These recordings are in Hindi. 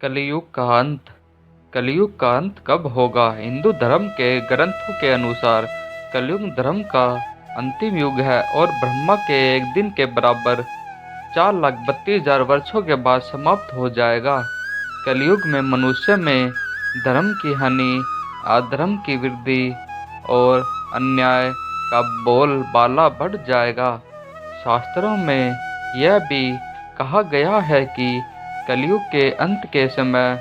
कलियुग का अंत। कलियुग का अंत कब होगा? हिंदू धर्म के ग्रंथों के अनुसार कलियुग धर्म का अंतिम युग है और ब्रह्मा के एक दिन के बराबर 4,32,000 वर्षों के बाद समाप्त हो जाएगा। कलियुग में मनुष्य में धर्म की हानि, अधर्म की वृद्धि और अन्याय का बोलबाला बढ़ जाएगा। शास्त्रों में यह भी कहा गया है कि कलयुग के अंत के समय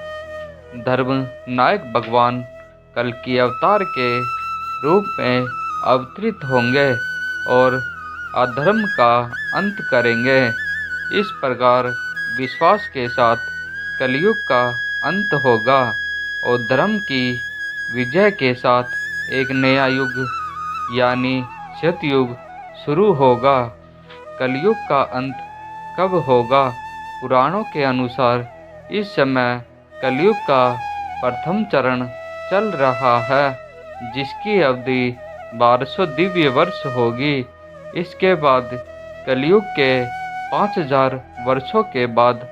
धर्म नायक भगवान कल्कि अवतार के रूप में अवतरित होंगे और अधर्म का अंत करेंगे। इस प्रकार विश्वास के साथ कलयुग का अंत होगा और धर्म की विजय के साथ एक नया युग यानी सतयुग शुरू होगा। कलयुग का अंत कब होगा? पुराणों के अनुसार इस समय कलयुग का प्रथम चरण चल रहा है, जिसकी अवधि 1200 दिव्य वर्ष होगी। इसके बाद कलयुग के 5000 वर्षों के बाद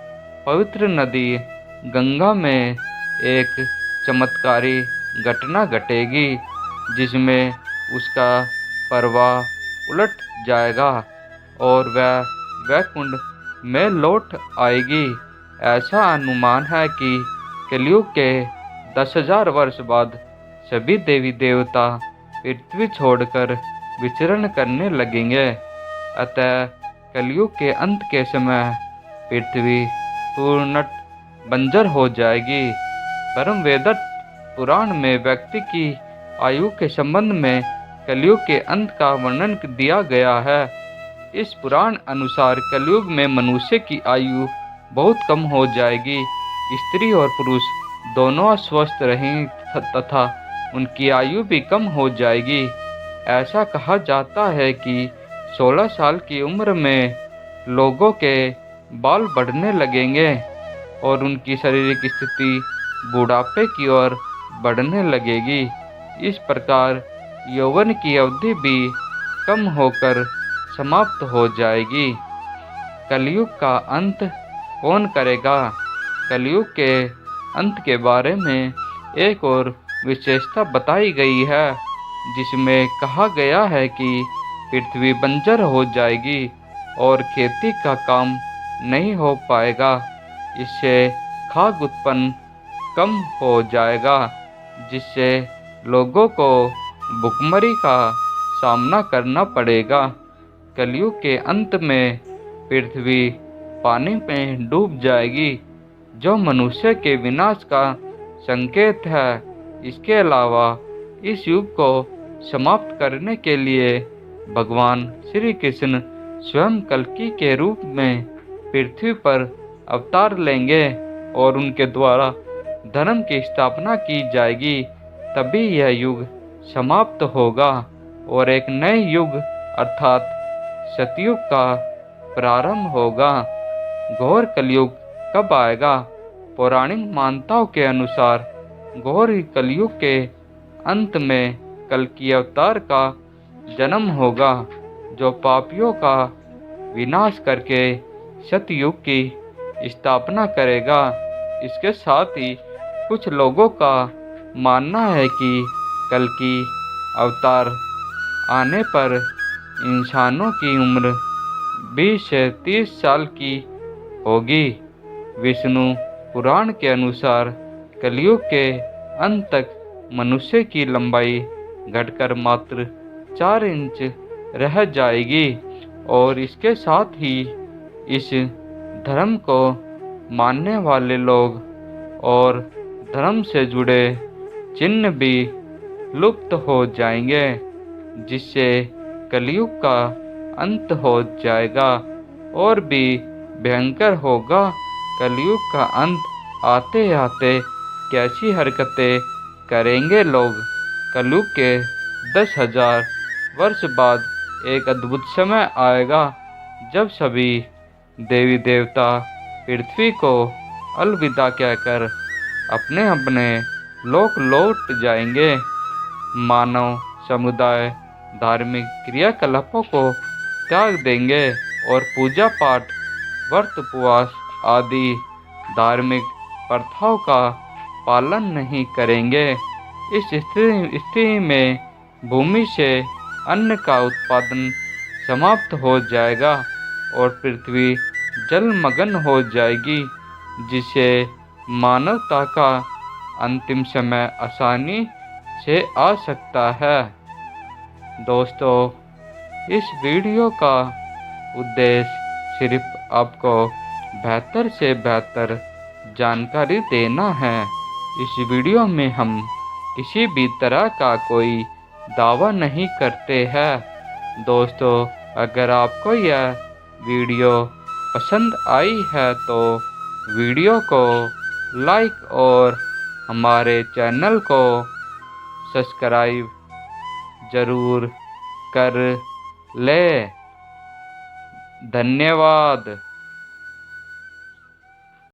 पवित्र नदी गंगा में एक चमत्कारी घटना घटेगी, जिसमें उसका प्रवाह उलट जाएगा और वह वैकुंठ में लौट आएगी। ऐसा अनुमान है कि कलयुग के 10,000 वर्ष बाद सभी देवी देवता पृथ्वी छोड़कर विचरण करने लगेंगे। अतः कलयुग के अंत के समय पृथ्वी पूर्णतः बंजर हो जाएगी। ब्रह्मवेद पुराण में व्यक्ति की आयु के संबंध में कलयुग के अंत का वर्णन दिया गया है। इस पुराण अनुसार कलयुग में मनुष्य की आयु बहुत कम हो जाएगी। स्त्री और पुरुष दोनों अस्वस्थ रहेंगे तथा उनकी आयु भी कम हो जाएगी। ऐसा कहा जाता है कि 16 साल की उम्र में लोगों के बाल बढ़ने लगेंगे और उनकी शारीरिक स्थिति बुढ़ापे की ओर बढ़ने लगेगी। इस प्रकार यौवन की अवधि भी कम होकर समाप्त हो जाएगी। कलयुग का अंत कौन करेगा? कलयुग के अंत के बारे में एक और विशेषता बताई गई है, जिसमें कहा गया है कि पृथ्वी बंजर हो जाएगी और खेती का काम नहीं हो पाएगा। इससे खाद्य उत्पन्न कम हो जाएगा, जिससे लोगों को भुखमरी का सामना करना पड़ेगा। कलयुग के अंत में पृथ्वी पानी में डूब जाएगी, जो मनुष्य के विनाश का संकेत है। इसके अलावा इस युग को समाप्त करने के लिए भगवान श्री कृष्ण स्वयं कल्कि के रूप में पृथ्वी पर अवतार लेंगे और उनके द्वारा धर्म की स्थापना की जाएगी। तभी यह युग समाप्त होगा और एक नए युग अर्थात सतयुग का प्रारंभ होगा। घोर कलयुग कब आएगा? पौराणिक मान्यताओं के अनुसार घोर कलयुग के अंत में कल्कि अवतार का जन्म होगा, जो पापियों का विनाश करके सतयुग की स्थापना करेगा। इसके साथ ही कुछ लोगों का मानना है कि कल्कि अवतार आने पर इंसानों की उम्र 20 से 30 साल की होगी। विष्णु पुराण के अनुसार कलयुग के अंत तक मनुष्य की लंबाई घटकर मात्र 4 इंच रह जाएगी और इसके साथ ही इस धर्म को मानने वाले लोग और धर्म से जुड़े चिन्ह भी लुप्त हो जाएंगे, जिससे कलयुग का अंत हो जाएगा और भी भयंकर होगा। कलयुग का अंत आते आते कैसी हरकतें करेंगे लोग? कलयुग के 10,000 वर्ष बाद एक अद्भुत समय आएगा, जब सभी देवी देवता पृथ्वी को अलविदा कहकर अपने अपने लोक लौट जाएंगे। मानव समुदाय धार्मिक क्रियाकलापों को त्याग देंगे और पूजा पाठ, व्रत उपवास आदि धार्मिक प्रथाओं का पालन नहीं करेंगे। इस स्थिति में भूमि से अन्न का उत्पादन समाप्त हो जाएगा और पृथ्वी जलमग्न हो जाएगी, जिससे मानवता का अंतिम समय आसानी से आ सकता है। दोस्तों, इस वीडियो का उद्देश्य सिर्फ आपको बेहतर से बेहतर जानकारी देना है। इस वीडियो में हम किसी भी तरह का कोई दावा नहीं करते हैं। दोस्तों, अगर आपको यह वीडियो पसंद आई है तो वीडियो को लाइक और हमारे चैनल को सब्सक्राइब ज़रूर कर ले। धन्यवाद।